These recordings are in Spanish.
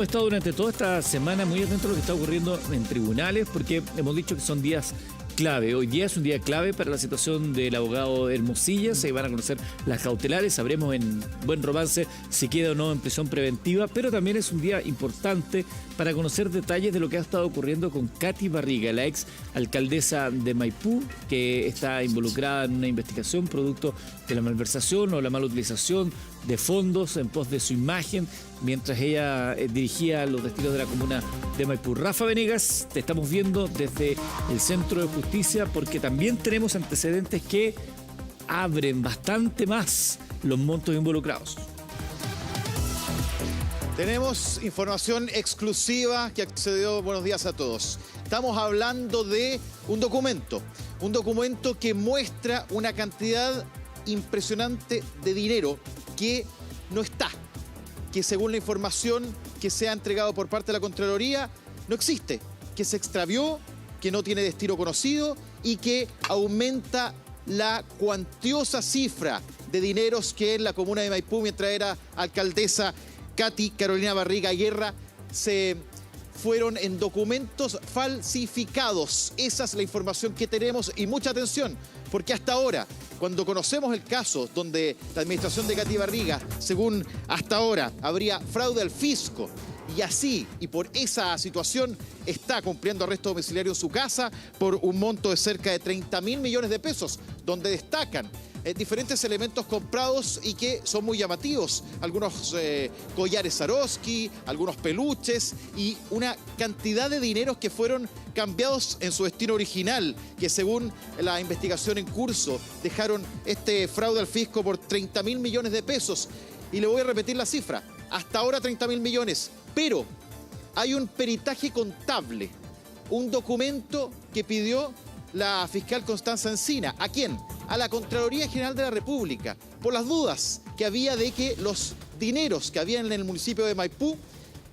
He estado durante toda esta semana muy atento a lo que está ocurriendo en tribunales porque hemos dicho que son días clave. Hoy día es un día clave para la situación del abogado Hermosilla. Se van a conocer las cautelares. Sabremos en buen romance si queda o no en prisión preventiva. Pero también es un día importante para conocer detalles de lo que ha estado ocurriendo con Katy Barriga, la ex alcaldesa de Maipú, que está involucrada en una investigación producto de la malversación o la mala utilización de fondos en pos de su imagen mientras ella dirigía los destinos de la comuna de Maipú. Rafa Venegas, te estamos viendo desde el Centro de Justicia porque también tenemos antecedentes que abren bastante más los montos involucrados. Tenemos información exclusiva que accedió. Buenos días a todos. Estamos hablando de un documento que muestra una cantidad impresionante de dinero que no está, que según la información que se ha entregado por parte de la Contraloría, no existe, que se extravió, que no tiene destino conocido y que aumenta la cuantiosa cifra de dineros que en la comuna de Maipú, mientras era alcaldesa Katy Carolina Barriga Guerra, se fueron en documentos falsificados. Esa es la información que tenemos y mucha atención, porque hasta ahora, cuando conocemos el caso donde la administración de Katy Barriga, según hasta ahora, habría fraude al fisco y por esa situación está cumpliendo arresto domiciliario en su casa por un monto de cerca de 30.000 millones de pesos, donde destacan diferentes elementos comprados y que son muy llamativos. Algunos collares Swarovski, algunos peluches y una cantidad de dineros que fueron cambiados en su destino original, que según la investigación en curso dejaron este fraude al fisco por 30.000 millones de pesos. Y le voy a repetir la cifra, hasta ahora 30.000 millones, pero hay un peritaje contable, un documento que pidió la fiscal Constanza Encina. ¿A quién? A la Contraloría General de la República, por las dudas que había de que los dineros que había en el municipio de Maipú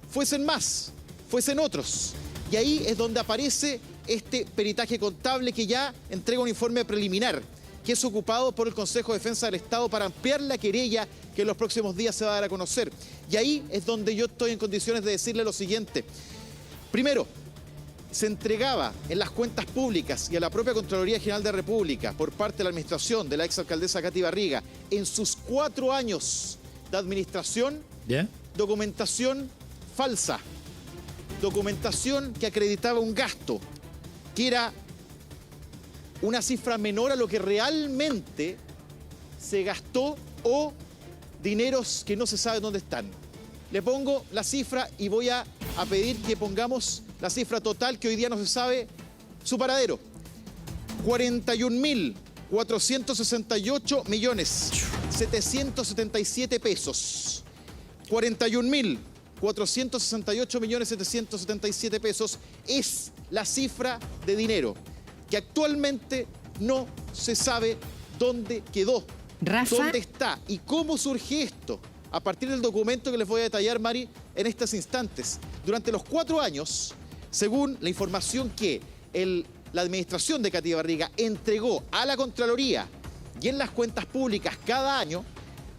fuesen más, fuesen otros. Y ahí es donde aparece este peritaje contable que ya entrega un informe preliminar, que es ocupado por el Consejo de Defensa del Estado para ampliar la querella que en los próximos días se va a dar a conocer. Y ahí es donde yo estoy en condiciones de decirle lo siguiente. Primero, se entregaba en las cuentas públicas y a la propia Contraloría General de la República por parte de la administración de la exalcaldesa Katy Barriga en sus 4 años de administración, documentación falsa, documentación que acreditaba un gasto que era una cifra menor a lo que realmente se gastó o dineros que no se sabe dónde están. Le pongo la cifra y voy a pedir que pongamos la cifra total que hoy día no se sabe su paradero. 41.468.777 pesos. 41.468.777 pesos es la cifra de dinero que actualmente no se sabe dónde quedó, Rafa, dónde está y cómo surge esto. A partir del documento que les voy a detallar, Mari, en estos instantes. Durante los 4 años, según la información que la administración de Katy Barriga entregó a la Contraloría y en las cuentas públicas cada año,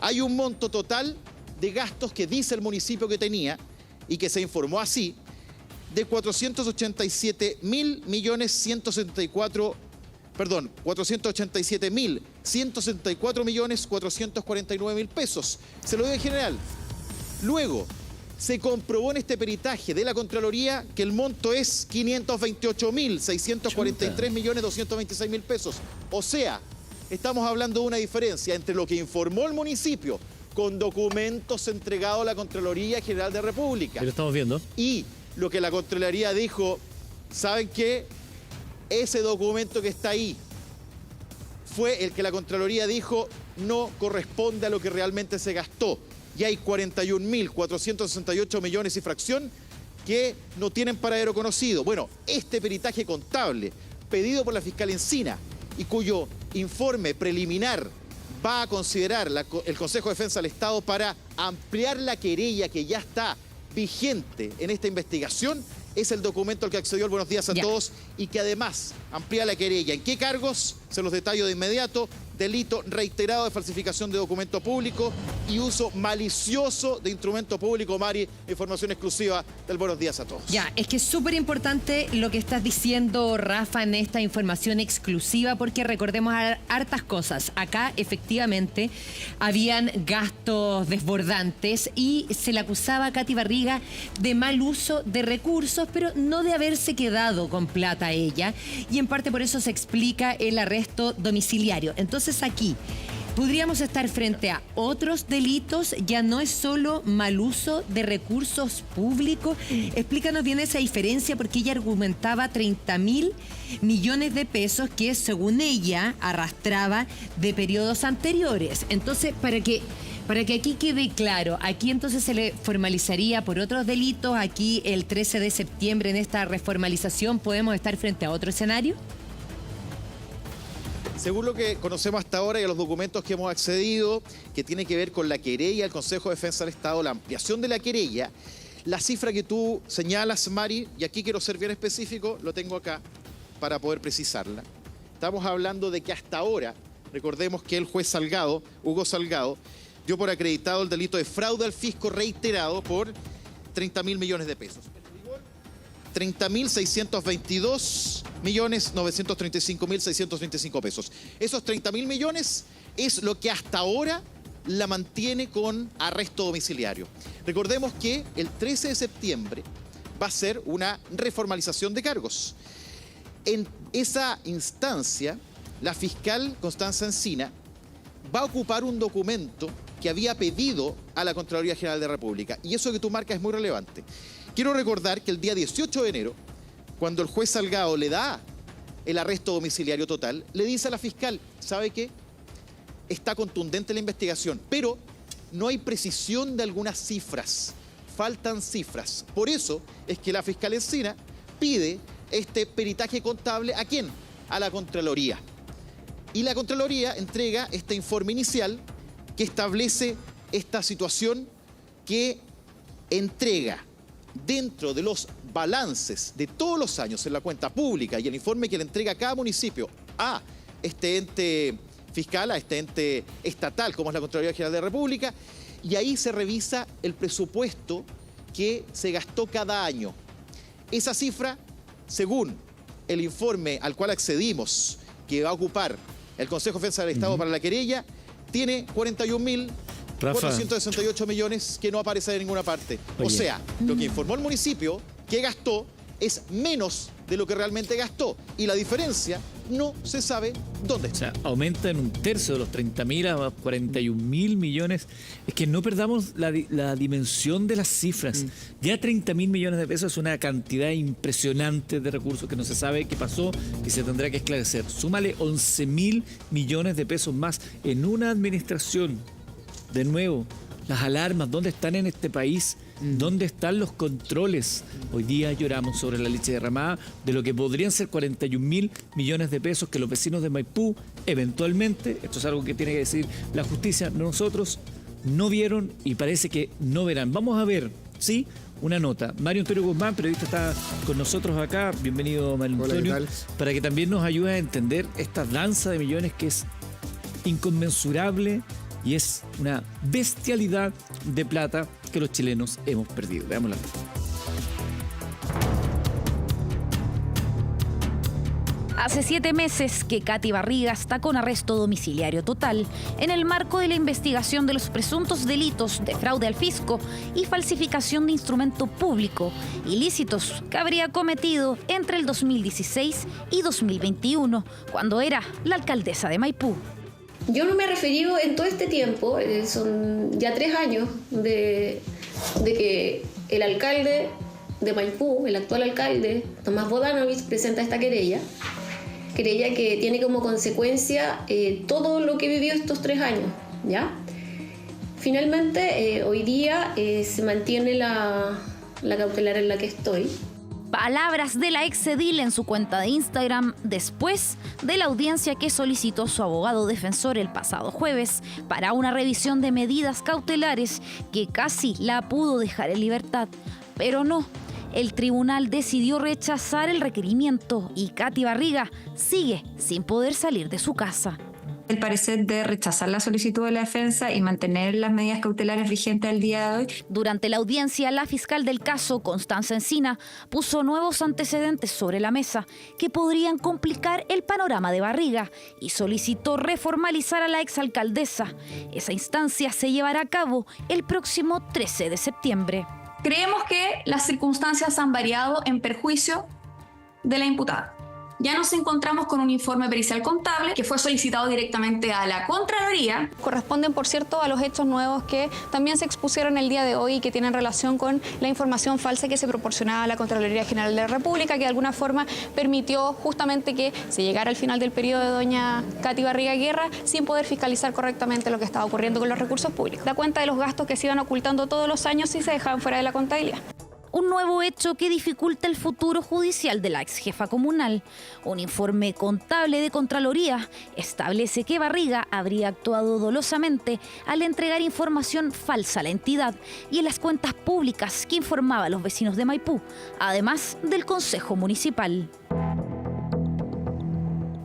hay un monto total de gastos que dice el municipio que tenía y que se informó así, de 487.164.449.000 pesos. Se lo doy en general. Luego, se comprobó en este peritaje de la Contraloría que el monto es 528.643.226.000 pesos. O sea, estamos hablando de una diferencia entre lo que informó el municipio con documentos entregados a la Contraloría General de la República. Lo estamos viendo. Y lo que la Contraloría dijo, ¿saben qué? Ese documento que está ahí fue el que la Contraloría dijo no corresponde a lo que realmente se gastó. Y hay 41.468 millones y fracción que no tienen paradero conocido. Bueno, este peritaje contable pedido por la fiscal Encina y cuyo informe preliminar va a considerar el Consejo de Defensa del Estado para ampliar la querella que ya está vigente en esta investigación, es el documento al que accedió el Buenos Días a Todos y que además amplía la querella. ¿En qué cargos? Se los detallo de inmediato. delito reiterado de falsificación de documento público y uso malicioso de instrumento público. Mari, información exclusiva del Buenos Días a Todos. Ya, es que es súper importante lo que estás diciendo, Rafa, en esta información exclusiva, porque recordemos hartas cosas. Acá, efectivamente, habían gastos desbordantes y se le acusaba a Katy Barriga de mal uso de recursos, pero no de haberse quedado con plata ella, y en parte por eso se explica el arresto domiciliario. Entonces aquí podríamos estar frente a otros delitos, ya no es solo mal uso de recursos públicos. Explícanos bien esa diferencia, porque ella argumentaba 30.000 millones de pesos que, según ella, arrastraba de periodos anteriores. Entonces, para que aquí quede claro, aquí entonces se le formalizaría por otros delitos. Aquí el 13 de septiembre, en esta reformalización, ¿podemos estar frente a otro escenario? Según lo que conocemos hasta ahora y a los documentos que hemos accedido, que tiene que ver con la querella del Consejo de Defensa del Estado, la ampliación de la querella, la cifra que tú señalas, Mari, y aquí quiero ser bien específico, lo tengo acá para poder precisarla. Estamos hablando de que hasta ahora, recordemos que el juez Salgado, Hugo Salgado, dio por acreditado el delito de fraude al fisco reiterado por 30.000 millones de pesos. 30.622.935.625 pesos. Esos 30.000 millones es lo que hasta ahora la mantiene con arresto domiciliario. Recordemos que el 13 de septiembre va a ser una reformalización de cargos. En esa instancia, la fiscal Constanza Encina va a ocupar un documento que había pedido a la Contraloría General de la República. Y eso que tú marcas es muy relevante. Quiero recordar que el día 18 de enero, cuando el juez Salgado le da el arresto domiciliario total, le dice a la fiscal, ¿sabe qué? Está contundente la investigación, pero no hay precisión de algunas cifras. Faltan cifras. Por eso es que la fiscal Encina pide este peritaje contable, ¿a quién? A la Contraloría. Y la Contraloría entrega este informe inicial que establece esta situación, que entrega dentro de los balances de todos los años en la cuenta pública y el informe que le entrega cada municipio a este ente fiscal, a este ente estatal como es la Contraloría General de la República, y ahí se revisa el presupuesto que se gastó cada año. Esa cifra, según el informe al cual accedimos, que va a ocupar el Consejo de Defensa del Estado para la querella, tiene 41.468 millones que no aparece de ninguna parte. Oye. O sea, lo que informó el municipio que gastó es menos de lo que realmente gastó. Y la diferencia no se sabe dónde está. O sea, aumenta en un tercio de los 30.000 a 41.000 millones. Es que no perdamos la dimensión de las cifras. Ya 30.000 millones de pesos es una cantidad impresionante de recursos que no se sabe qué pasó y se tendrá que esclarecer. Súmale 11.000 millones de pesos más en una administración. De nuevo, las alarmas, ¿dónde están en este país? ¿Dónde están los controles? Hoy día lloramos sobre la leche derramada de lo que podrían ser 41.000 millones de pesos que los vecinos de Maipú, eventualmente, esto es algo que tiene que decir la justicia, nosotros no vieron y parece que no verán. Vamos a ver, ¿sí? Una nota. Mario Antonio Guzmán, periodista, está con nosotros acá. Bienvenido, Mario Antonio. Hola, ¿qué tal? Para que también nos ayude a entender esta danza de millones que es inconmensurable y es una bestialidad de plata que los chilenos hemos perdido. Veámosla. Hace 7 meses que Katy Barriga está con arresto domiciliario total en el marco de la investigación de los presuntos delitos de fraude al fisco y falsificación de instrumento público, ilícitos que habría cometido entre el 2016 y 2021, cuando era la alcaldesa de Maipú. Yo no me he referido en todo este tiempo, son ya 3 años de que el alcalde de Maipú, el actual alcalde, Tomás Bodanovich, presenta esta querella que tiene como consecuencia todo lo que vivió estos 3 años, ¿ya? Finalmente, hoy día se mantiene la cautelar en la que estoy. Palabras de la exedil en su cuenta de Instagram después de la audiencia que solicitó su abogado defensor el pasado jueves para una revisión de medidas cautelares que casi la pudo dejar en libertad, pero no. El tribunal decidió rechazar el requerimiento y Katy Barriga sigue sin poder salir de su casa. el parecer de rechazar la solicitud de la defensa y mantener las medidas cautelares vigentes al día de hoy. Durante la audiencia, la fiscal del caso, Constanza Encina, puso nuevos antecedentes sobre la mesa que podrían complicar el panorama de Barriga y solicitó reformalizar a la exalcaldesa. Esa instancia se llevará a cabo el próximo 13 de septiembre. Creemos que las circunstancias han variado en perjuicio de la imputada. Ya nos encontramos con un informe pericial contable que fue solicitado directamente a la Contraloría. Corresponden, por cierto, a los hechos nuevos que también se expusieron el día de hoy y que tienen relación con la información falsa que se proporcionaba a la Contraloría General de la República, que de alguna forma permitió justamente que se llegara al final del periodo de doña Katy Barriga Guerra sin poder fiscalizar correctamente lo que estaba ocurriendo con los recursos públicos. Da cuenta de los gastos que se iban ocultando todos los años y se dejaban fuera de la contabilidad. Un nuevo hecho que dificulta el futuro judicial de la ex jefa comunal. Un informe contable de Contraloría establece que Barriga habría actuado dolosamente al entregar información falsa a la entidad y en las cuentas públicas que informaba a los vecinos de Maipú, además del Consejo Municipal.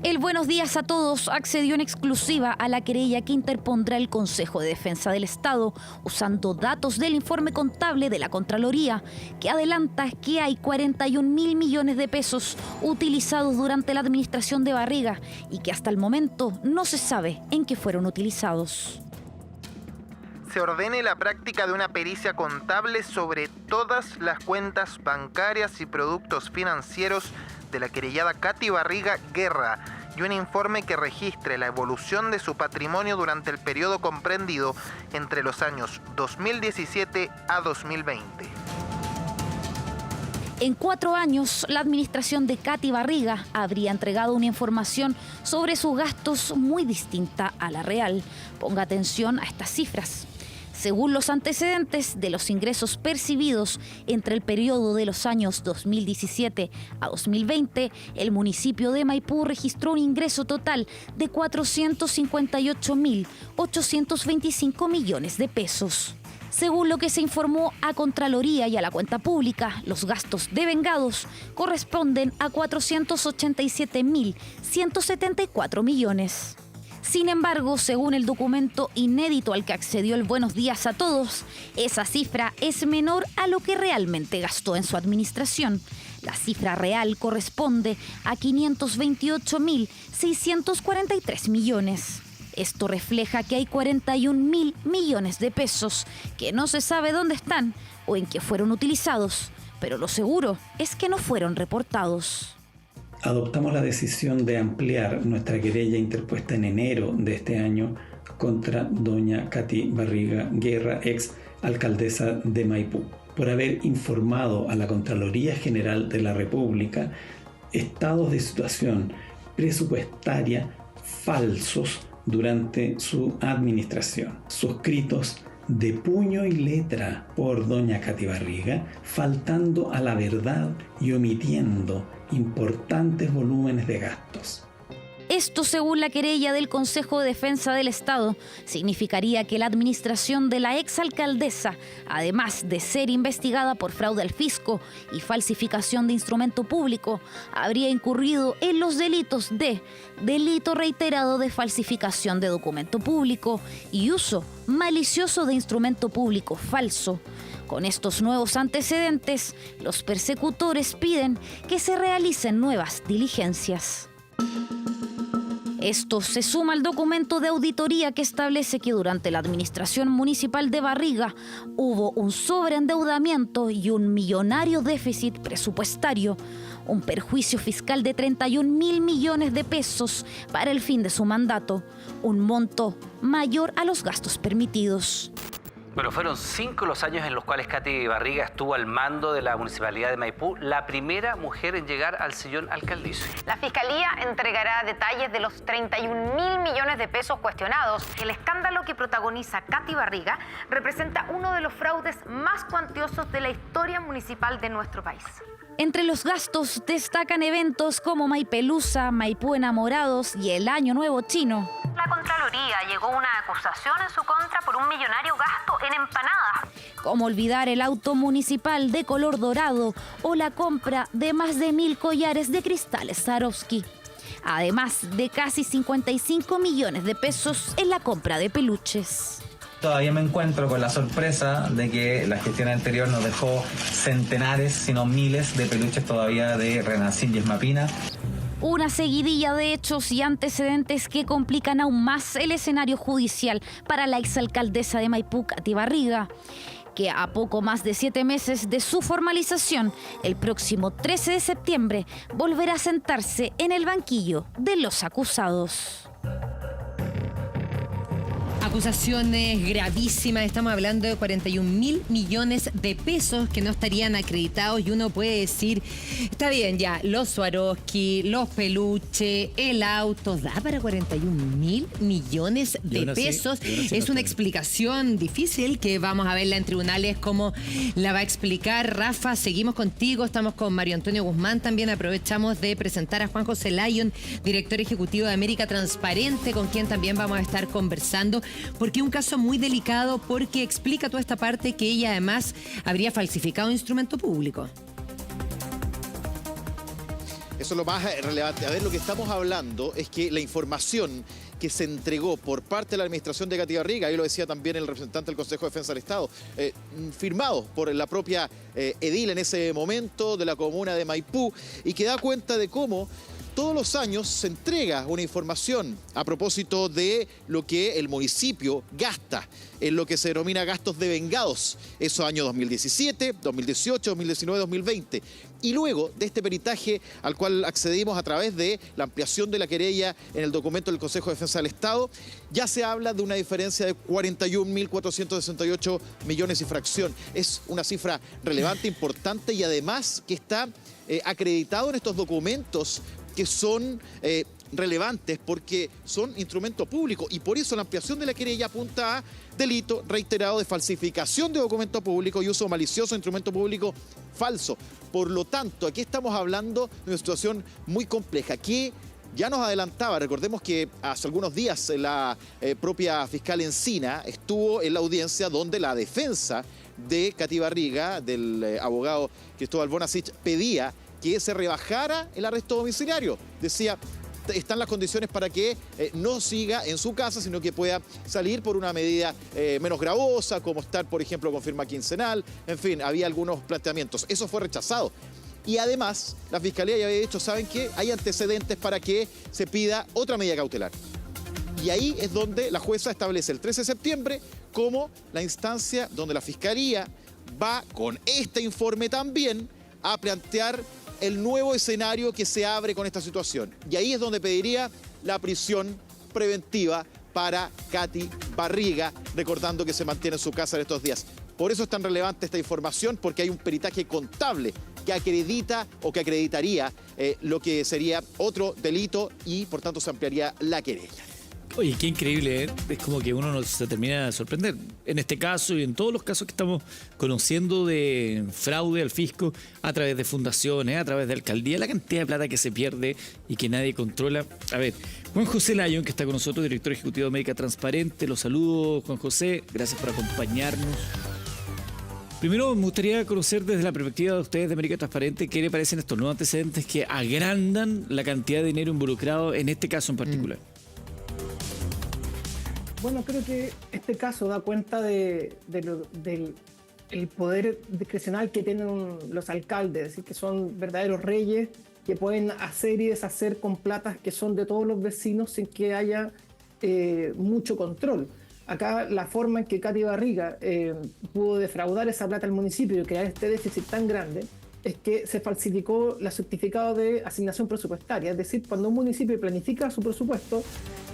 El Buenos Días a Todos accedió en exclusiva a la querella que interpondrá el Consejo de Defensa del Estado, usando datos del informe contable de la Contraloría, que adelanta que hay 41.000 millones de pesos utilizados durante la administración de Barriga y que hasta el momento no se sabe en qué fueron utilizados. Se ordene la práctica de una pericia contable sobre todas las cuentas bancarias y productos financieros de la querellada Katy Barriga Guerra y un informe que registre la evolución de su patrimonio durante el periodo comprendido entre los años 2017 a 2020. En 4 años, la administración de Katy Barriga habría entregado una información sobre sus gastos muy distinta a la real. Ponga atención a estas cifras. Según los antecedentes de los ingresos percibidos entre el periodo de los años 2017 a 2020, el municipio de Maipú registró un ingreso total de 458.825 millones de pesos. Según lo que se informó a Contraloría y a la cuenta pública, los gastos devengados corresponden a 487.174 millones. Sin embargo, según el documento inédito al que accedió el Buenos Días a Todos, esa cifra es menor a lo que realmente gastó en su administración. La cifra real corresponde a 528.643 millones. Esto refleja que hay 41.000 millones de pesos que no se sabe dónde están o en qué fueron utilizados, pero lo seguro es que no fueron reportados. Adoptamos la decisión de ampliar nuestra querella interpuesta en enero de este año contra doña Katy Barriga Guerra, ex alcaldesa de Maipú, por haber informado a la Contraloría General de la República estados de situación presupuestaria falsos durante su administración, suscritos de puño y letra por doña Katy Barriga, faltando a la verdad y omitiendo importantes volúmenes de gastos. Esto, según la querella del Consejo de Defensa del Estado, significaría que la administración de la exalcaldesa, además de ser investigada por fraude al fisco y falsificación de instrumento público, habría incurrido en los delitos de delito reiterado de falsificación de documento público y uso malicioso de instrumento público falso. Con estos nuevos antecedentes, los persecutores piden que se realicen nuevas diligencias. Esto se suma al documento de auditoría que establece que durante la administración municipal de Barriga hubo un sobreendeudamiento y un millonario déficit presupuestario, un perjuicio fiscal de 31.000 millones de pesos para el fin de su mandato, un monto mayor a los gastos permitidos. Bueno, fueron 5 los años en los cuales Katy Barriga estuvo al mando de la Municipalidad de Maipú, la primera mujer en llegar al sillón alcaldicio. La Fiscalía entregará detalles de los 31.000 millones de pesos cuestionados. El escándalo que protagoniza Katy Barriga representa uno de los fraudes más cuantiosos de la historia municipal de nuestro país. Entre los gastos destacan eventos como Maipelusa, Maipú Enamorados y el Año Nuevo Chino. La Contraloría llegó a una acusación en su contra por un millonario gasto en empanadas. Como olvidar el auto municipal de color dorado o la compra de más de 1.000 collares de cristales Swarovski. además de casi 55 millones de pesos en la compra de peluches. Todavía me encuentro con la sorpresa de que la gestión anterior nos dejó centenares, si no miles, de peluches todavía de Renacín y Esmapina. Una seguidilla de hechos y antecedentes que complican aún más el escenario judicial para la exalcaldesa de Maipú, Katy Barriga, que a poco más de 7 meses de su formalización, el próximo 13 de septiembre, volverá a sentarse en el banquillo de los acusados. Acusaciones gravísimas, estamos hablando de 41.000 millones de pesos que no estarían acreditados y uno puede decir, está bien ya, los Swarovski, los peluches, el auto, da para 41.000 millones de pesos. Es una explicación difícil que vamos a verla en tribunales cómo la va a explicar. Rafa, seguimos contigo, estamos con Mario Antonio Guzmán también, aprovechamos de presentar a Juan José Lyon, director ejecutivo de América Transparente, con quien también vamos a estar conversando. Porque es un caso muy delicado, porque explica toda esta parte que ella además habría falsificado instrumento público. Eso es lo más relevante. A ver, lo que estamos hablando es que la información que se entregó por parte de la administración de Katy Barriga, ahí lo decía también el representante del Consejo de Defensa del Estado, firmado por la propia edil en ese momento de la comuna de Maipú, y que da cuenta de cómo todos los años se entrega una información a propósito de lo que el municipio gasta en lo que se denomina gastos devengados. Esos años 2017, 2018, 2019, 2020. Y luego de este peritaje al cual accedimos a través de la ampliación de la querella en el documento del Consejo de Defensa del Estado, ya se habla de una diferencia de 41.468 millones y fracción. Es una cifra relevante, importante y además que está acreditado en estos documentos que son relevantes porque son instrumento público y por eso la ampliación de la querella apunta a delito reiterado de falsificación de documento público y uso malicioso de instrumento público falso. Por lo tanto, aquí estamos hablando de una situación muy compleja que ya nos adelantaba. Recordemos que hace algunos días la propia fiscal Encina estuvo en la audiencia donde la defensa de Katy Barriga, del abogado Cristóbal Bonasich, pedía que se rebajara el arresto domiciliario. Decía, están las condiciones para que no siga en su casa, sino que pueda salir por una medida menos gravosa, como estar, por ejemplo, con firma quincenal. En fin, había algunos planteamientos. Eso fue rechazado. Y además, la Fiscalía ya había dicho, ¿saben qué? Hay antecedentes para que se pida otra medida cautelar. Y ahí es donde la jueza establece el 13 de septiembre como la instancia donde la Fiscalía va con este informe también a plantear el nuevo escenario que se abre con esta situación. Y ahí es donde pediría la prisión preventiva para Katy Barriga, recordando que se mantiene en su casa en estos días. Por eso es tan relevante esta información, porque hay un peritaje contable que acredita o que acreditaría lo que sería otro delito y por tanto se ampliaría la querella. Oye, qué increíble, ¿eh? Es como que uno se termina de sorprender. En este caso y en todos los casos que estamos conociendo de fraude al fisco a través de fundaciones, a través de alcaldía, la cantidad de plata que se pierde y que nadie controla. A ver, Juan José Lyon, que está con nosotros, director ejecutivo de América Transparente. Los saludo, Juan José. Gracias por acompañarnos. Primero, me gustaría conocer desde la perspectiva de ustedes de América Transparente qué le parecen estos nuevos antecedentes que agrandan la cantidad de dinero involucrado en este caso en particular. Bueno, creo que este caso da cuenta del poder discrecional que tienen los alcaldes, es decir, que son verdaderos reyes que pueden hacer y deshacer con platas que son de todos los vecinos sin que haya mucho control. Acá la forma en que Katy Barriga pudo defraudar esa plata al municipio y crear este déficit tan grande es que se falsificó la certificado de asignación presupuestaria. Es decir, cuando un municipio planifica su presupuesto,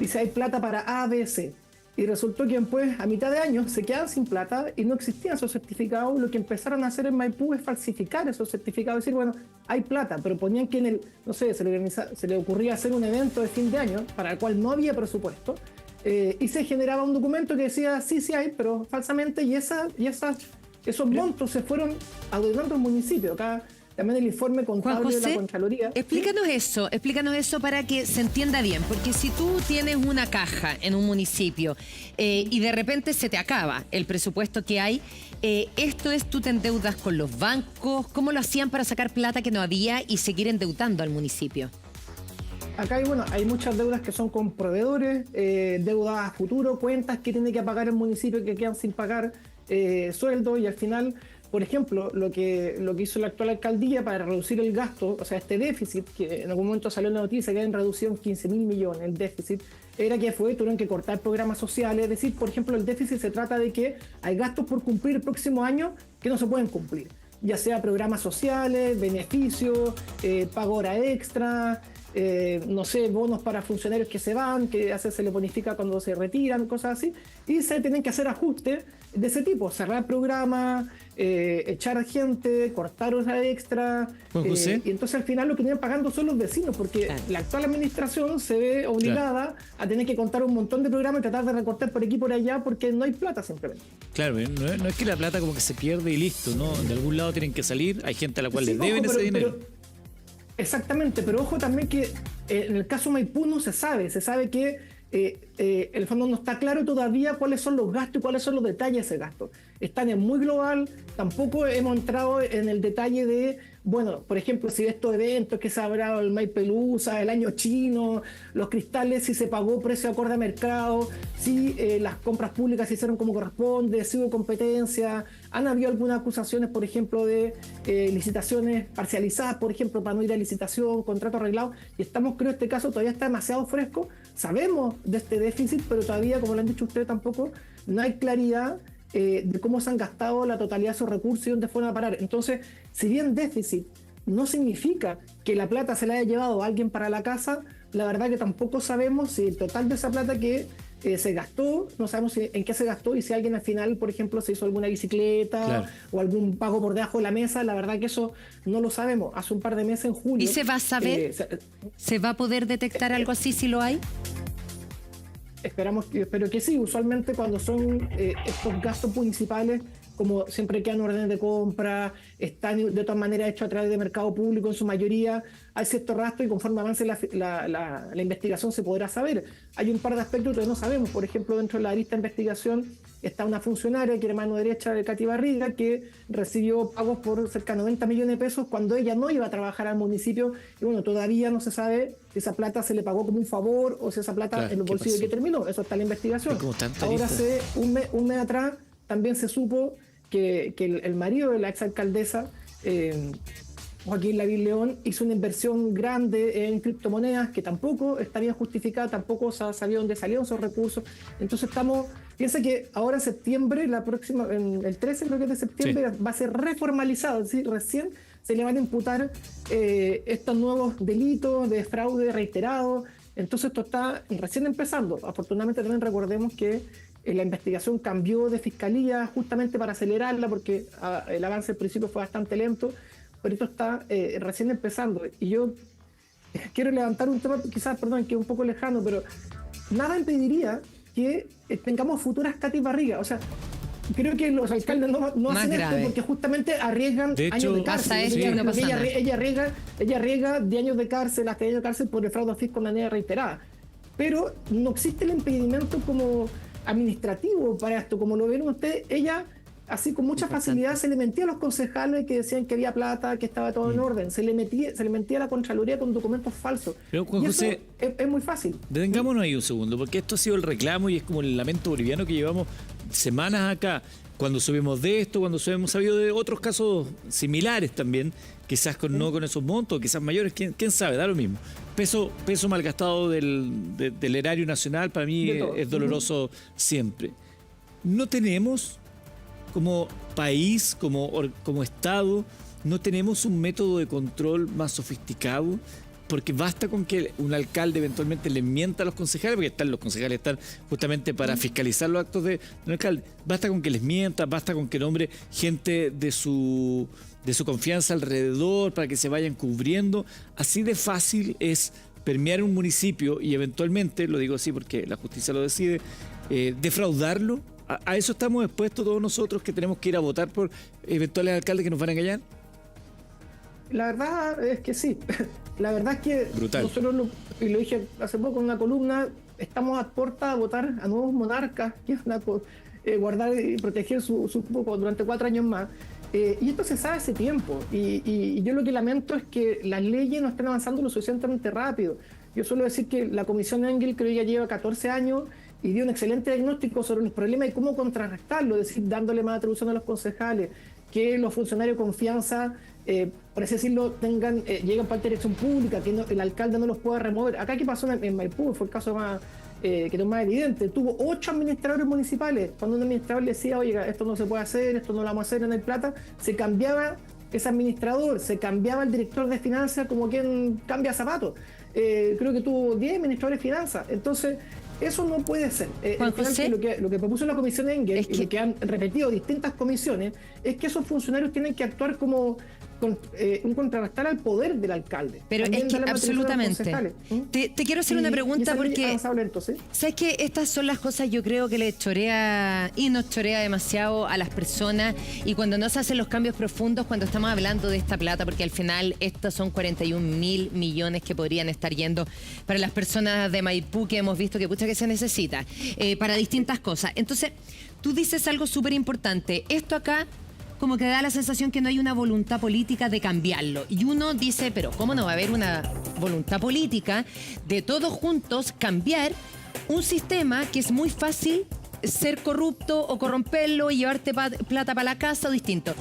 dice hay plata para A, B, C. Y resultó que después, a mitad de año, se quedan sin plata y no existían esos certificados. Lo que empezaron a hacer en Maipú es falsificar esos certificados. Decir, bueno, hay plata, pero ponían que en el, no sé, se le ocurría hacer un evento de fin de año para el cual no había presupuesto. Y se generaba un documento que decía, sí hay, pero falsamente. Y esos montos se fueron adornando al municipio. Acá también el informe contable de la Contraloría. Explícanos eso para que se entienda bien, porque si tú tienes una caja en un municipio y de repente se te acaba el presupuesto que hay, esto es, tú te endeudas con los bancos. ¿Cómo lo hacían para sacar plata que no había y seguir endeudando al municipio? Acá hay muchas deudas que son con proveedores, deudas a futuro, cuentas que tiene que pagar el municipio que quedan sin pagar, sueldos, y al final, por ejemplo, lo que hizo la actual alcaldía para reducir el gasto, o sea, este déficit, que en algún momento salió en la noticia que habían reducido en 15.000 millones el déficit, era que tuvieron que cortar programas sociales. Es decir, por ejemplo, el déficit se trata de que hay gastos por cumplir el próximo año que no se pueden cumplir, ya sea programas sociales, beneficios, pago hora extra, no sé, bonos para funcionarios que se van, que se les bonifica cuando se retiran, cosas así, y se tienen que hacer ajustes de ese tipo, cerrar programas, echar gente, cortar horas extra, y entonces al final lo que vienen pagando son los vecinos, porque la actual administración se ve obligada a tener que contar un montón de programas y tratar de recortar por aquí y por allá porque no hay plata simplemente. Claro, no es que la plata como que se pierde y listo, ¿no? De algún lado tienen que salir, hay gente a la cual les deben ese dinero. Exactamente, pero ojo también que en el caso Maipú no se sabe que en el fondo no está claro todavía cuáles son los gastos y cuáles son los detalles de ese gasto. Están en muy global, tampoco hemos entrado en el detalle de, bueno, por ejemplo, si estos eventos que se habrá el Maipelusa, el año chino, los cristales, si se pagó precio acorde a mercado, si las compras públicas se hicieron como corresponde, si hubo competencia, han habido algunas acusaciones, por ejemplo, de licitaciones parcializadas, por ejemplo, para no ir a licitación, contrato arreglado, y creo este caso todavía está demasiado fresco. Sabemos de este déficit, pero todavía, como lo han dicho ustedes, tampoco no hay claridad de cómo se han gastado la totalidad de esos recursos y dónde fueron a parar. Entonces, si bien déficit no significa que la plata se la haya llevado alguien para la casa, la verdad que tampoco sabemos si el total de esa plata que se gastó, no sabemos en qué se gastó y si alguien al final, por ejemplo, se hizo alguna bicicleta o algún pago por debajo de la mesa. La verdad que eso no lo sabemos. Hace un par de meses, en julio... ¿Y se va a saber? ¿Se va a poder detectar algo así si lo hay? Espero que sí. Usualmente cuando son estos gastos municipales, como siempre quedan órdenes de compra, están de todas maneras hechos a través de mercado público en su mayoría, hay cierto rastro y conforme avance la investigación se podrá saber. Hay un par de aspectos que no sabemos. Por ejemplo, dentro de la lista de investigación está una funcionaria que era mano derecha de Katy Barriga, que recibió pagos por cerca de 90 millones de pesos cuando ella no iba a trabajar al municipio, y bueno, todavía no se sabe si esa plata se le pagó como un favor o si esa plata en los bolsillos que terminó. Eso está en la investigación. Ahora hace un mes atrás también se supo que el marido de la exalcaldesa, Joaquín Lavín León, hizo una inversión grande en criptomonedas que tampoco está bien justificada, tampoco sabía dónde salieron esos recursos. Entonces piensa que ahora en septiembre, el 13 creo que es de septiembre, va a ser reformalizado, es decir, recién se le van a imputar estos nuevos delitos de fraude reiterado. Entonces esto está recién empezando. Afortunadamente también recordemos que la investigación cambió de fiscalía justamente para acelerarla, porque el avance al principio fue bastante lento, pero esto está recién empezando. Y yo quiero levantar un tema, quizás, que es un poco lejano, pero nada impediría que tengamos futuras Katy Barriga. O sea, creo que los alcaldes no hacen esto porque justamente arriesgan años de cárcel. Ella arriesga de años de cárcel hasta años de cárcel por el fraude al fisco de manera reiterada. Pero no existe el impedimento como administrativo para esto. Como lo vieron ustedes, ella así con mucha facilidad se le mentía a los concejales que decían que había plata, que estaba todo en orden, se le mentía a la Contraloría con documentos falsos. Pero Juan José, es muy fácil. Detengámonos ahí un segundo, porque esto ha sido el reclamo y es como el lamento boliviano que llevamos semanas acá, cuando subimos de esto, cuando hemos sabido de otros casos similares también, quizás no con esos montos, quizás mayores, quién sabe, da lo mismo. Peso malgastado del erario nacional para mí es doloroso siempre. No tenemos, como país, como Estado, no tenemos un método de control más sofisticado, porque basta con que un alcalde eventualmente le mienta a los concejales, porque los concejales están justamente para fiscalizar los actos del alcalde. Basta con que les mienta, basta con que nombre gente de su confianza alrededor para que se vayan cubriendo. Así de fácil es permear un municipio y eventualmente, lo digo así porque la justicia lo decide, defraudarlo. ¿A eso estamos expuestos todos nosotros que tenemos que ir a votar por eventuales alcaldes que nos van a engañar? La verdad es que sí. La verdad es que nosotros, y lo dije hace poco en una columna, estamos a puerta de votar a nuevos monarcas que van a guardar y proteger su cupo durante 4 años más. Y esto se sabe hace tiempo. Y yo lo que lamento es que las leyes no estén avanzando lo suficientemente rápido. Yo suelo decir que la Comisión Engel creo que ya lleva 14 años y dio un excelente diagnóstico sobre los problemas y cómo contrarrestarlo, es decir, dándole más atribución a los concejales, que los funcionarios de confianza, por así decirlo, lleguen para la dirección pública, que el alcalde no los pueda remover. Acá, ¿qué pasó en Maipú? Fue el caso más que es más evidente. Tuvo 8 administradores municipales. Cuando un administrador le decía, oiga, esto no se puede hacer, esto no lo vamos a hacer en El Plata, se cambiaba ese administrador, se cambiaba el director de finanzas como quien cambia zapatos. Creo que tuvo 10 administradores de finanzas. Entonces, eso no puede ser. Al final, lo que propuso la Comisión Engel, y lo que han repetido distintas comisiones, es que esos funcionarios tienen que actuar como un contrarrestar al poder del alcalde. Pero es que absolutamente. Te quiero hacer una pregunta porque sabes que estas son las cosas, yo creo que nos chorea demasiado a las personas, y cuando no se hacen los cambios profundos, cuando estamos hablando de esta plata, porque al final estos son 41.000 millones que podrían estar yendo para las personas de Maipú, que hemos visto que pucha que se necesita para distintas cosas. Entonces tú dices algo súper importante. Esto acá como que da la sensación que no hay una voluntad política de cambiarlo. Y uno dice, pero ¿cómo no va a haber una voluntad política de todos juntos cambiar un sistema que es muy fácil ser corrupto o corromperlo y llevarte plata para la casa o distinto?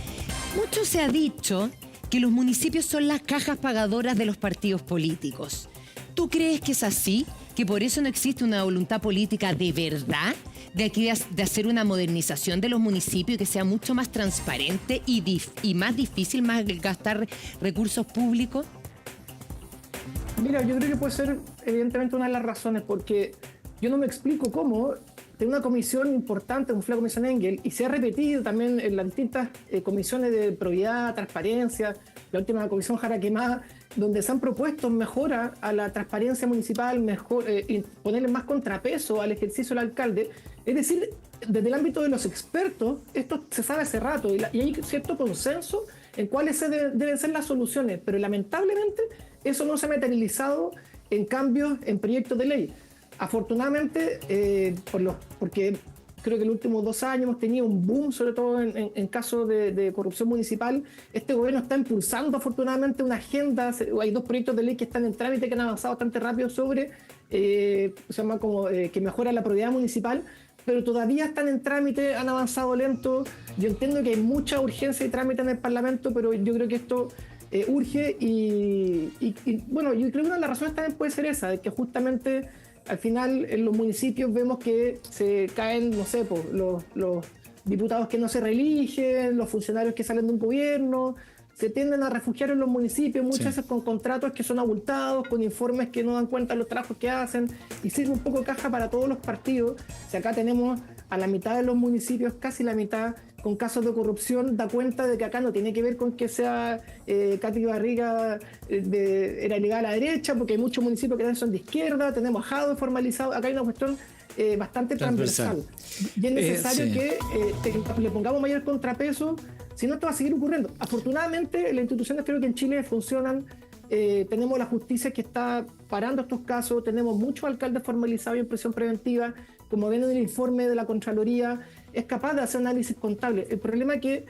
Mucho se ha dicho que los municipios son las cajas pagadoras de los partidos políticos. ¿Tú crees que es así? ¿Que por eso no existe una voluntad política de verdad? De hacer una modernización de los municipios y que sea mucho más transparente y más difícil, más gastar recursos públicos? Mira, yo creo que puede ser evidentemente una de las razones, porque yo no me explico cómo de una comisión importante como fue la Comisión Engel, y se ha repetido también en las distintas comisiones de probidad, transparencia, la última comisión Jara Quemada, donde se han propuesto mejoras a la transparencia municipal, ponerle más contrapeso al ejercicio del alcalde. Es decir, desde el ámbito de los expertos, esto se sabe hace rato y hay cierto consenso en cuáles deben ser las soluciones, pero lamentablemente eso no se ha materializado en cambios en proyectos de ley. Afortunadamente, porque creo que en los últimos 2 años hemos tenido un boom, sobre todo en casos de corrupción municipal. Este gobierno está impulsando afortunadamente una agenda. Hay 2 proyectos de ley que están en trámite, que han avanzado bastante rápido sobre, se llama como que mejora la probidad municipal, pero todavía están en trámite, han avanzado lento. Yo entiendo que hay mucha urgencia y trámite en el Parlamento, pero yo creo que esto urge y bueno, yo creo que una de las razones también puede ser esa, de que justamente al final en los municipios vemos que se caen, no sé, pues, los diputados que no se reeligen, los funcionarios que salen de un gobierno, se tienden a refugiar en los municipios, muchas veces con contratos que son abultados, con informes que no dan cuenta de los trabajos que hacen, y sirve un poco de caja para todos los partidos. Si acá tenemos a la mitad de los municipios, casi la mitad, con casos de corrupción, da cuenta de que acá no tiene que ver con que sea Katy Barriga era ligada a la derecha, porque hay muchos municipios que son de izquierda, tenemos Jado formalizado, acá hay una cuestión bastante transversal. Y es necesario que le pongamos mayor contrapeso, si no esto va a seguir ocurriendo. Afortunadamente las instituciones creo que en Chile funcionan, tenemos la justicia que está parando estos casos, tenemos muchos alcaldes formalizados y en prisión preventiva, como ven en el informe de la Contraloría, es capaz de hacer análisis contable. El problema es que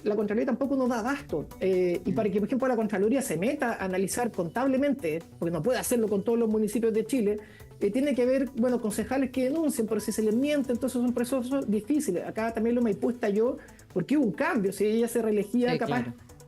la Contraloría tampoco nos da abasto, y para que, por ejemplo, la Contraloría se meta a analizar contablemente, porque no puede hacerlo con todos los municipios de Chile, tiene que haber, bueno, concejales que denuncien, pero si se les miente, entonces son procesos difíciles. Acá también lo Maipú estalló porque hubo un cambio, si ella se reelegía, capaz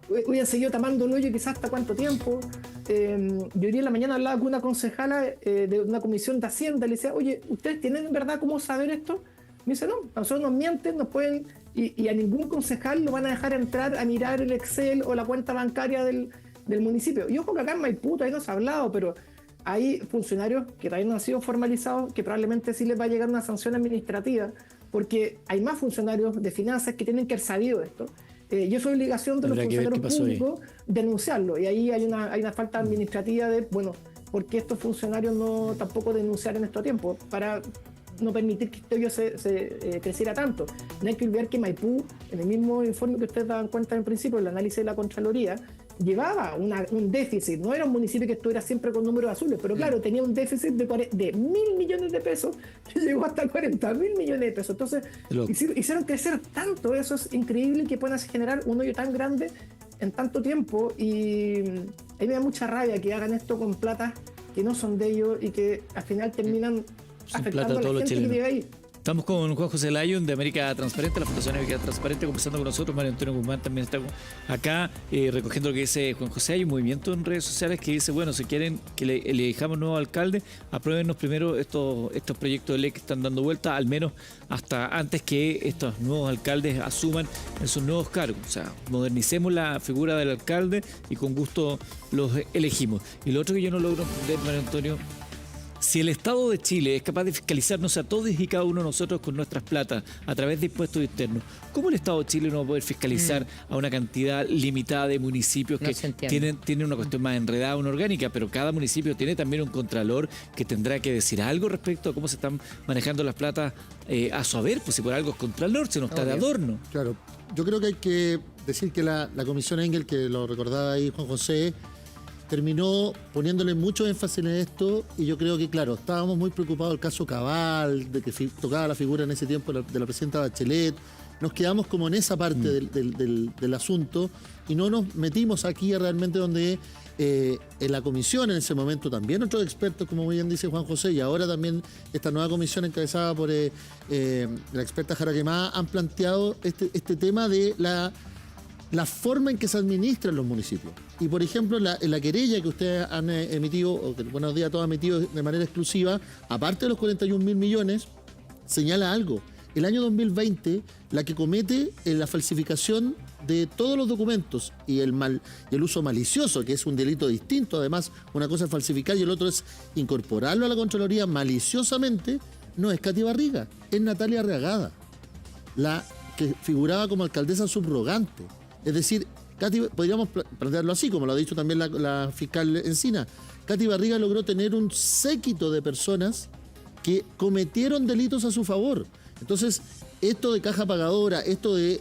hubieran seguido tapando el hoyo quizás hasta cuánto tiempo. Yo hoy en la mañana hablaba con una concejala de una comisión de Hacienda, le decía, oye, ¿ustedes tienen en verdad cómo saber esto? Me dice, no, a nosotros nos mienten, nos pueden, y a ningún concejal lo van a dejar entrar a mirar el Excel o la cuenta bancaria del municipio. Y ojo que acá en Maipú todavía no se ha hablado, pero hay funcionarios que todavía no han sido formalizados, que probablemente sí les va a llegar una sanción administrativa, porque hay más funcionarios de finanzas que tienen que haber sabido esto. Y eso es obligación de los funcionarios públicos denunciarlo. Y ahí hay una falta administrativa de, bueno, ¿por qué estos funcionarios no tampoco denunciaron esto a tiempo? Para no permitir que este hoyo se creciera tanto. No hay que olvidar que Maipú, en el mismo informe que ustedes daban cuenta en principio, el análisis de la Contraloría, llevaba un déficit. No era un municipio que estuviera siempre con números azules, pero claro, tenía un déficit de 1.000 millones de pesos, que llegó hasta 40.000 millones de pesos. Entonces, hicieron crecer tanto, eso es increíble, que puedan generar un hoyo tan grande en tanto tiempo, y a mí me da mucha rabia que hagan esto con plata que no son de ellos y que al final terminan afectando a la gente que vive ahí. Estamos con Juan José Lyon de América Transparente, la Fundación América Transparente, conversando con nosotros. Mario Antonio Guzmán también está acá recogiendo lo que dice Juan José. Hay un movimiento en redes sociales que dice, bueno, si quieren que le elijamos nuevo alcalde, apruébennos primero estos proyectos de ley que están dando vuelta, al menos hasta antes que estos nuevos alcaldes asuman en sus nuevos cargos. O sea, modernicemos la figura del alcalde y con gusto los elegimos. Y lo otro que yo no logro entender, Mario Antonio, si el Estado de Chile es capaz de fiscalizarnos a todos y cada uno de nosotros con nuestras platas a través de impuestos externos, ¿cómo el Estado de Chile no va a poder fiscalizar a una cantidad limitada de municipios que tienen una cuestión más enredada, una orgánica, pero cada municipio tiene también un contralor que tendrá que decir algo respecto a cómo se están manejando las platas a su haber? Pues si por algo es contralor, se nos está de adorno. Claro, yo creo que hay que decir que la comisión Engel, que lo recordaba ahí Juan José, terminó poniéndole mucho énfasis en esto, y yo creo que, claro, estábamos muy preocupados del caso Cabal, de que tocaba la figura en ese tiempo de la presidenta Bachelet. Nos quedamos como en esa parte del asunto y no nos metimos aquí realmente donde en la comisión en ese momento también otros expertos, como muy bien dice Juan José, y ahora también esta nueva comisión encabezada por la experta Jara Quemada, han planteado este tema de la forma en que se administran los municipios. Y, por ejemplo, en la querella que ustedes han emitido, o que Buenos Días a Todos ha emitido de manera exclusiva, aparte de los 41.000 millones, señala algo. El año 2020, la que comete la falsificación de todos los documentos y el uso malicioso, que es un delito distinto, además, una cosa es falsificar y el otro es incorporarlo a la Contraloría maliciosamente, no es Katy Barriga, es Natalia Reagada, la que figuraba como alcaldesa subrogante. Es decir, podríamos plantearlo así, como lo ha dicho también la fiscal Encina. Katy Barriga logró tener un séquito de personas que cometieron delitos a su favor. Entonces, esto de caja pagadora, esto de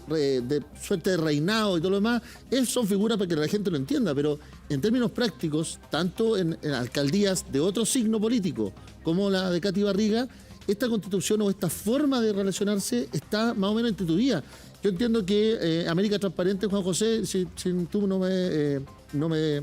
suerte de reinado y todo lo demás, son figuras para que la gente lo entienda, pero en términos prácticos, tanto en alcaldías de otro signo político como la de Katy Barriga, esta constitución o esta forma de relacionarse está más o menos instituida. Yo entiendo que América Transparente, Juan José, si tú no me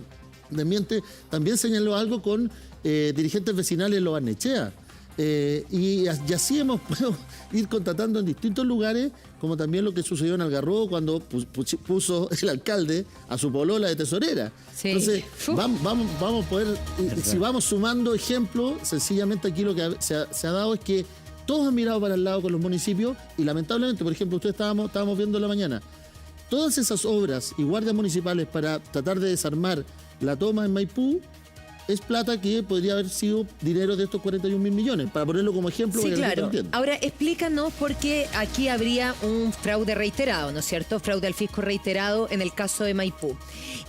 desmientes, también señaló algo con dirigentes vecinales en Lo Barnechea. Y así hemos podido ir contratando en distintos lugares, como también lo que sucedió en Algarrobo cuando puso el alcalde a su polola de tesorera. Sí. Entonces, vamos a poder, si vamos sumando ejemplos, sencillamente aquí lo que se ha dado es que todos han mirado para el lado con los municipios y lamentablemente, por ejemplo, ustedes estábamos viendo en la mañana, todas esas obras y guardias municipales para tratar de desarmar la toma en Maipú, es plata que podría haber sido dinero de estos 41.000 millones, para ponerlo como ejemplo. Sí, claro. Ahora, explícanos por qué aquí habría un fraude reiterado, ¿no es cierto? Fraude al fisco reiterado en el caso de Maipú.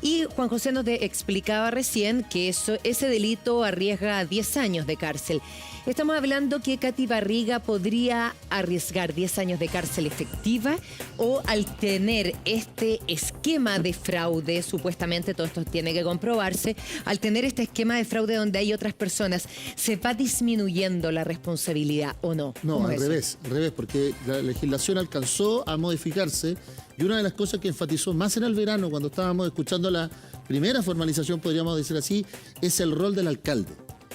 Y Juan José nos explicaba recién que ese delito arriesga 10 años de cárcel. Estamos hablando que Katy Barriga podría arriesgar 10 años de cárcel efectiva, o al tener este esquema de fraude, supuestamente todo esto tiene que comprobarse, al tener este esquema de fraude donde hay otras personas, ¿se va disminuyendo la responsabilidad o no? No, al revés, porque la legislación alcanzó a modificarse, y una de las cosas que enfatizó más en el verano, cuando estábamos escuchando la primera formalización, podríamos decir así, es el rol del alcalde.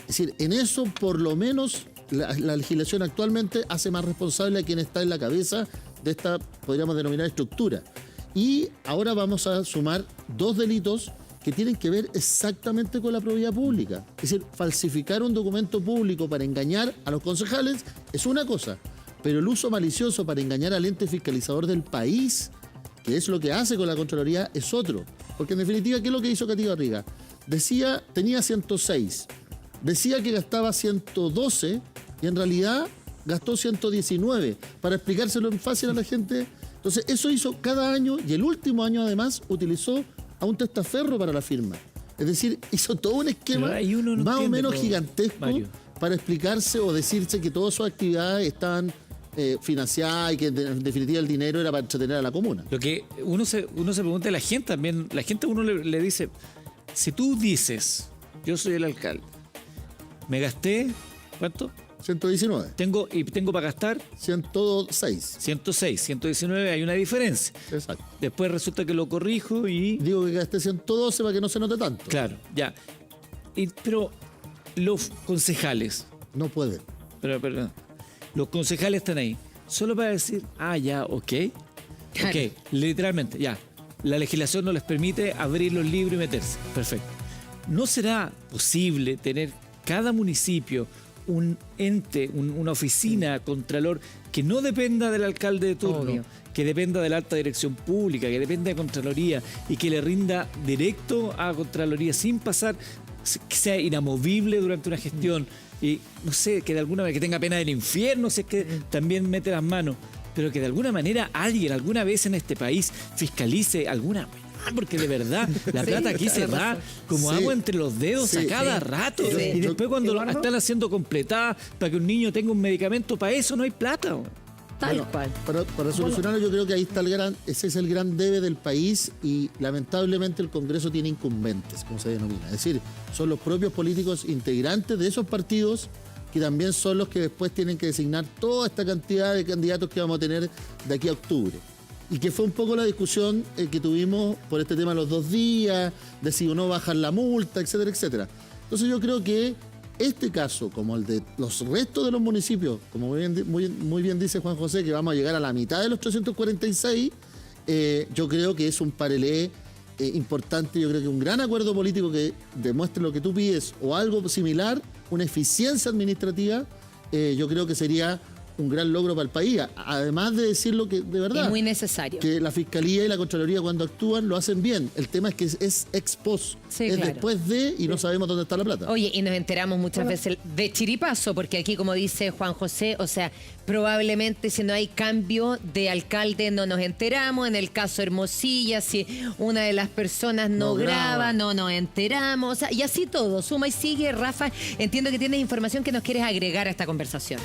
Es decir, en eso por lo menos la legislación actualmente hace más responsable a quien está en la cabeza de esta, podríamos denominar, estructura. Y ahora vamos a sumar 2 delitos que tienen que ver exactamente con la probidad pública. Es decir, falsificar un documento público para engañar a los concejales es una cosa, pero el uso malicioso para engañar al ente fiscalizador del país, que es lo que hace con la Contraloría, es otro. Porque en definitiva, ¿qué es lo que hizo Katy Barriga? Decía, tenía 106, decía que gastaba 112 y en realidad gastó 119, para explicárselo en fácil a la gente. Entonces, eso hizo cada año, y el último año además utilizó a un testaferro para la firma. Es decir, hizo todo un esquema más o menos gigantesco, Mario, para explicarse o decirse que todas sus actividades estaban financiadas y que en definitiva el dinero era para entretener a la comuna. Lo que uno se pregunta a la gente también, la gente a uno le dice, si tú dices, yo soy el alcalde, me gasté, ¿cuánto? 119. Tengo para gastar 106. 119, hay una diferencia. Exacto. Después resulta que lo corrijo y... Digo que gasté 112 para que no se note tanto. Claro, ya. Pero los concejales. No puede. Pero, los concejales están ahí. Solo para decir, ya, ok. Claro. Ok, literalmente, ya. La legislación no les permite abrir los libros y meterse. Perfecto. ¿No será posible tener cada municipio un ente, una oficina contralor que no dependa del alcalde de turno, Obvio. que dependa de la alta dirección pública, que dependa de Contraloría y que le rinda directo a Contraloría sin pasar, que sea inamovible durante una gestión y no sé, que de alguna manera que tenga pena del infierno, si es que también mete las manos, pero que de alguna manera alguien alguna vez en este país fiscalice alguna... Porque de verdad, la plata aquí se va como agua entre los dedos a cada rato. Y después cuando la están haciendo completada para que un niño tenga un medicamento, para eso no hay plata. Tal cual. Para solucionarlo, yo creo que ahí está ese es el gran debe del país y lamentablemente el Congreso tiene incumbentes, como se denomina. Es decir, son los propios políticos integrantes de esos partidos que también son los que después tienen que designar toda esta cantidad de candidatos que vamos a tener de aquí a octubre. Y que fue un poco la discusión que tuvimos por este tema los 2 días, de si o no bajar la multa, etcétera, etcétera. Entonces yo creo que este caso, como el de los restos de los municipios, como muy bien dice Juan José, que vamos a llegar a la mitad de los 346, yo creo que es un parelé importante, yo creo que un gran acuerdo político que demuestre lo que tú pides o algo similar, una eficiencia administrativa, yo creo que sería un gran logro para el país, además de decirlo que de verdad y muy necesario, que la Fiscalía y la Contraloría cuando actúan lo hacen bien. El tema es que es ex post, es claro, después de y no sabemos dónde está la plata. Oye, y nos enteramos muchas veces de chiripazo, porque aquí, como dice Juan José, o sea, probablemente si no hay cambio de alcalde no nos enteramos. En el caso Hermosilla, si una de las personas no graba, no nos enteramos. O sea, y así todo, suma y sigue. Rafa, entiendo que tienes información que nos quieres agregar a esta conversación.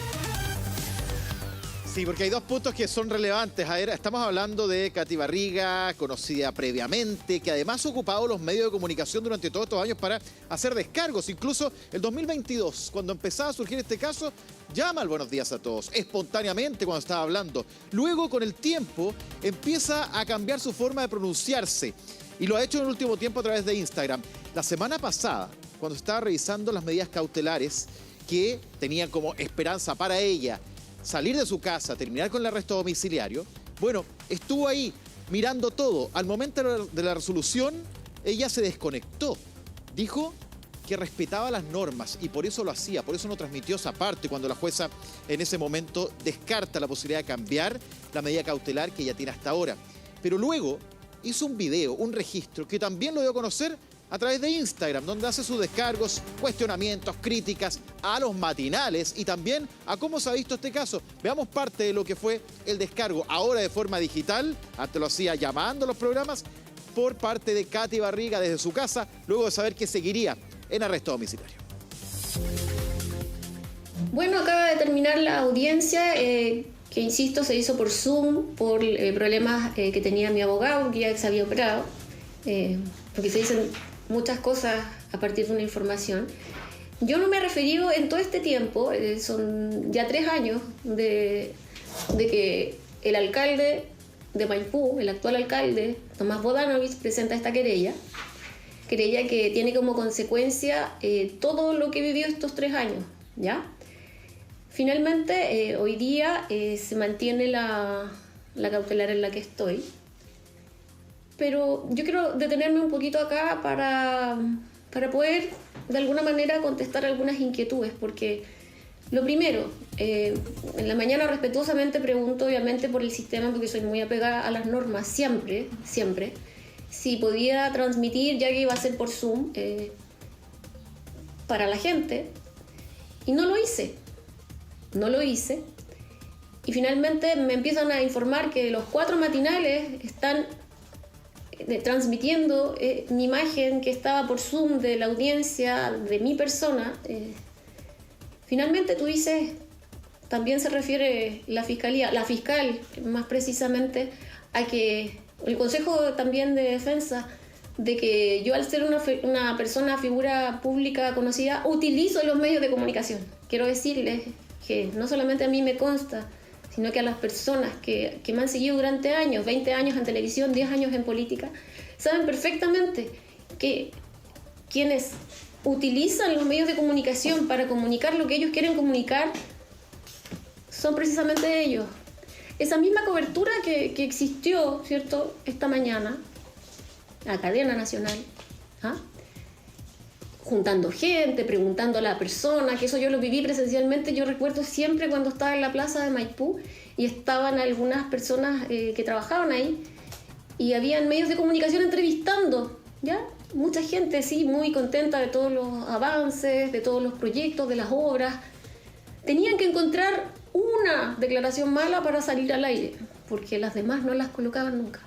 Sí, porque hay 2 puntos que son relevantes. A ver, estamos hablando de Katy Barriga, conocida previamente, que además ha ocupado los medios de comunicación durante todos estos años para hacer descargos. Incluso el 2022, cuando empezaba a surgir este caso, llama al Buenos Días a Todos, espontáneamente cuando estaba hablando. Luego, con el tiempo, empieza a cambiar su forma de pronunciarse. Y lo ha hecho en el último tiempo a través de Instagram. La semana pasada, cuando estaba revisando las medidas cautelares que tenían como esperanza para ella salir de su casa, terminar con el arresto domiciliario, bueno, estuvo ahí mirando todo. Al momento de la resolución, ella se desconectó. Dijo que respetaba las normas y por eso lo hacía, por eso no transmitió esa parte cuando la jueza en ese momento descarta la posibilidad de cambiar la medida cautelar que ella tiene hasta ahora. Pero luego hizo un video, un registro, que también lo dio a conocer a través de Instagram, donde hace sus descargos, cuestionamientos, críticas a los matinales y también a cómo se ha visto este caso. Veamos parte de lo que fue el descargo, ahora de forma digital, antes lo hacía llamando a los programas, por parte de Katy Barriga desde su casa, luego de saber que seguiría en arresto domiciliario. Bueno, acaba de terminar la audiencia, que insisto, se hizo por Zoom, por problemas que tenía mi abogado, que ya se había operado, porque se dicen muchas cosas a partir de una información. Yo no me he referido en todo este tiempo, son ya 3 años de que el alcalde de Maipú, el actual alcalde, Tomás Bodanovich, presenta esta querella que tiene como consecuencia todo lo que vivió estos 3 años, ¿ya? Finalmente, hoy día se mantiene la cautelar en la que estoy. Pero yo quiero detenerme un poquito acá para poder, de alguna manera, contestar algunas inquietudes, porque lo primero, en la mañana respetuosamente pregunto, obviamente, por el sistema, porque soy muy apegada a las normas, siempre, si podía transmitir, ya que iba a ser por Zoom, para la gente, y no lo hice, y finalmente me empiezan a informar que los 4 matinales están transmitiendo mi imagen que estaba por Zoom de la audiencia de mi persona. Finalmente tú dices, también se refiere la fiscal más precisamente, a que el Consejo también de Defensa, de que yo al ser una persona, figura pública conocida, utilizo los medios de comunicación. Quiero decirles que no solamente a mí me consta, sino que a las personas que me han seguido durante años, 20 años en televisión, 10 años en política, saben perfectamente que quienes utilizan los medios de comunicación para comunicar lo que ellos quieren comunicar son precisamente ellos. Esa misma cobertura que existió, ¿cierto?, esta mañana, la cadena nacional, juntando gente, preguntando a la persona, que eso yo lo viví presencialmente. Yo recuerdo siempre cuando estaba en la plaza de Maipú y estaban algunas personas que trabajaban ahí y habían medios de comunicación entrevistando, ¿ya? Mucha gente, sí, muy contenta de todos los avances, de todos los proyectos, de las obras. Tenían que encontrar una declaración mala para salir al aire, porque las demás no las colocaban nunca.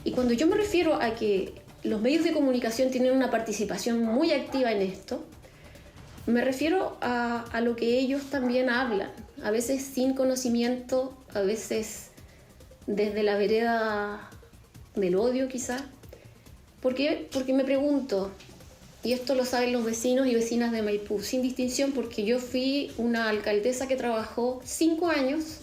Y cuando yo me refiero a que los medios de comunicación tienen una participación muy activa en esto, me refiero a lo que ellos también hablan, a veces sin conocimiento, a veces desde la vereda del odio quizá. ¿Por qué? Porque me pregunto, y esto lo saben los vecinos y vecinas de Maipú, sin distinción, porque yo fui una alcaldesa que trabajó 5 años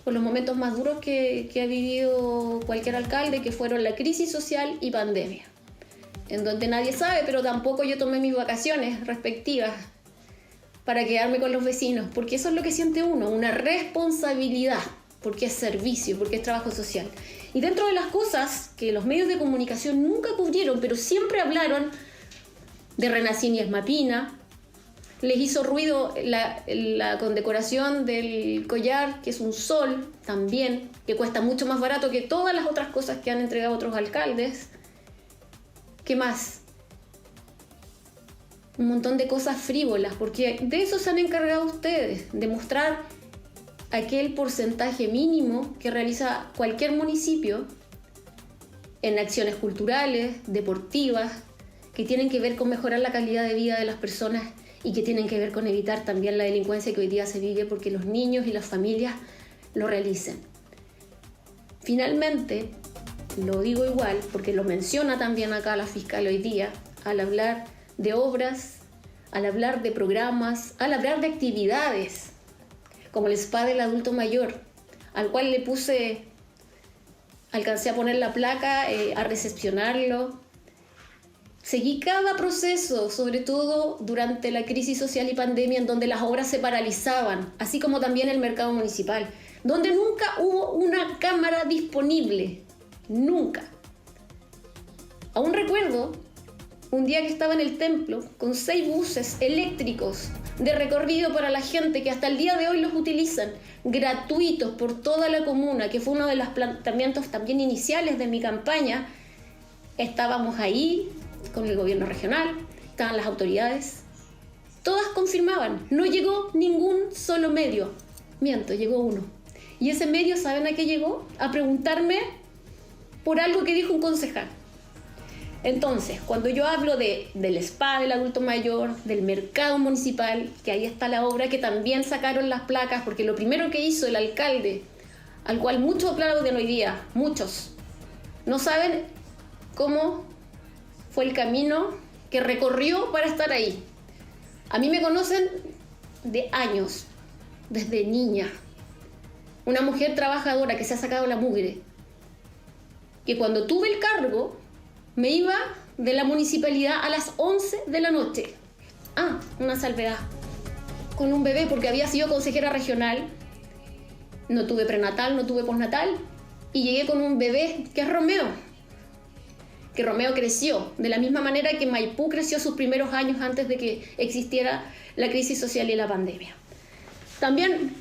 por los momentos más duros que ha vivido cualquier alcalde, que fueron la crisis social y pandemia, en donde nadie sabe, pero tampoco yo tomé mis vacaciones respectivas para quedarme con los vecinos, porque eso es lo que siente uno, una responsabilidad, porque es servicio, porque es trabajo social. Y dentro de las cosas que los medios de comunicación nunca cubrieron, pero siempre hablaron de Renacín y Esmapina, les hizo ruido la condecoración del collar, que es un sol también, que cuesta mucho más barato que todas las otras cosas que han entregado otros alcaldes. ¿Qué más? Un montón de cosas frívolas, porque de eso se han encargado ustedes, de mostrar aquel porcentaje mínimo que realiza cualquier municipio en acciones culturales, deportivas, que tienen que ver con mejorar la calidad de vida de las personas y que tienen que ver con evitar también la delincuencia que hoy día se vive, porque los niños y las familias lo realicen. Finalmente, lo digo igual, porque lo menciona también acá la fiscal hoy día, al hablar de obras, al hablar de programas, al hablar de actividades, como el spa del adulto mayor, al cual alcancé a poner la placa, a recepcionarlo. Seguí cada proceso, sobre todo durante la crisis social y pandemia, en donde las obras se paralizaban, así como también el mercado municipal, donde nunca hubo una cámara disponible, nunca. Aún recuerdo un día que estaba en el templo con 6 buses eléctricos de recorrido para la gente que hasta el día de hoy los utilizan, gratuitos por toda la comuna, que fue uno de los planteamientos también iniciales de mi campaña. Estábamos ahí con el gobierno regional, estaban las autoridades, todas confirmaban, no llegó ningún solo medio. Miento, llegó uno. Y ese medio, ¿saben a qué llegó? A preguntarme por algo que dijo un concejal. Entonces, cuando yo hablo del spa del adulto mayor, del mercado municipal, que ahí está la obra, que también sacaron las placas, porque lo primero que hizo el alcalde, al cual muchos aplauden hoy día, muchos, no saben cómo fue el camino que recorrió para estar ahí. A mí me conocen de años, desde niña. Una mujer trabajadora que se ha sacado la mugre, que cuando tuve el cargo me iba de la municipalidad a las 11 de la noche. Una salvedad. Con un bebé, porque había sido consejera regional. No tuve prenatal, no tuve postnatal. Y llegué con un bebé, que es Romeo. Que Romeo creció de la misma manera que Maipú creció sus primeros años antes de que existiera la crisis social y la pandemia. También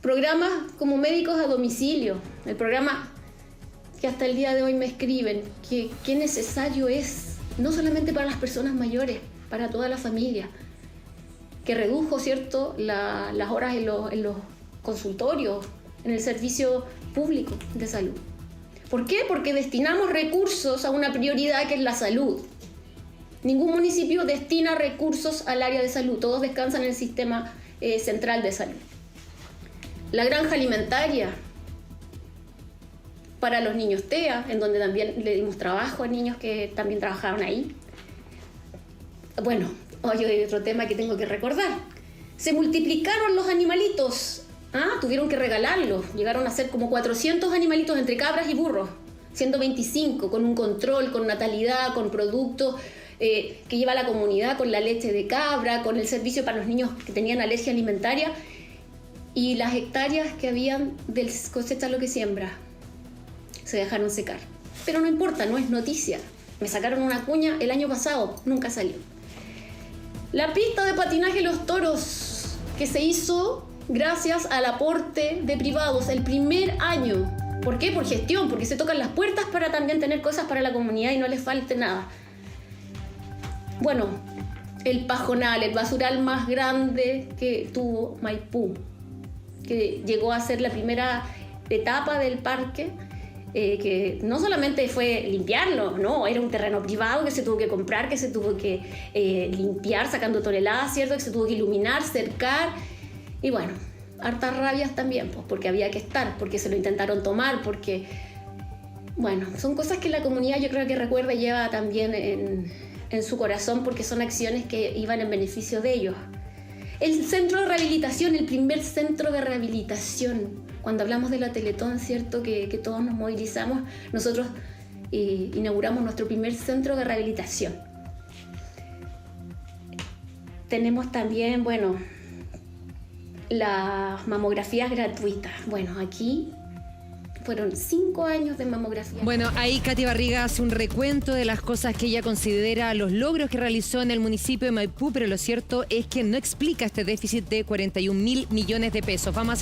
programas como médicos a domicilio, el programa que hasta el día de hoy me escriben, que qué necesario es, no solamente para las personas mayores, para toda la familia, que redujo, ¿cierto?, las horas en los consultorios, en el servicio público de salud. ¿Por qué? Porque destinamos recursos a una prioridad que es la salud. Ningún municipio destina recursos al área de salud, todos descansan en el sistema central de salud. La granja alimentaria para los niños TEA, en donde también le dimos trabajo a niños que también trabajaban ahí. Bueno, hoy hay otro tema que tengo que recordar. Se multiplicaron los animalitos. Tuvieron que regalarlos. Llegaron a ser como 400 animalitos entre cabras y burros. siendo 25, con un control, con natalidad, con productos que lleva a la comunidad, con la leche de cabra, con el servicio para los niños que tenían alergia alimentaria, y las hectáreas que habían del cosecha lo que siembra se dejaron secar. Pero no importa, no es noticia. Me sacaron una cuña el año pasado, nunca salió. La pista de patinaje Los Toros, que se hizo gracias al aporte de privados el primer año. ¿Por qué? Por gestión, porque se tocan las puertas para también tener cosas para la comunidad y no les falte nada. Bueno, el pajonal, el basural más grande que tuvo Maipú, que llegó a ser la primera etapa del parque, que no solamente fue limpiarlo, no, era un terreno privado que se tuvo que comprar, que se tuvo que limpiar sacando toneladas, ¿cierto? Que se tuvo que iluminar, cercar, y bueno, hartas rabias también, pues, porque había que estar, porque se lo intentaron tomar, porque, bueno, son cosas que la comunidad yo creo que recuerda y lleva también en su corazón, porque son acciones que iban en beneficio de ellos. El centro de rehabilitación, el primer centro de rehabilitación. Cuando hablamos de la Teletón, ¿cierto? Que todos nos movilizamos, nosotros inauguramos nuestro primer centro de rehabilitación. Tenemos también, bueno, las mamografías gratuitas. Bueno, aquí fueron 5 años de mamografía. Bueno, ahí Katy Barriga hace un recuento de las cosas que ella considera los logros que realizó en el municipio de Maipú, pero lo cierto es que no explica este déficit de 41.000 millones de pesos. Vamos a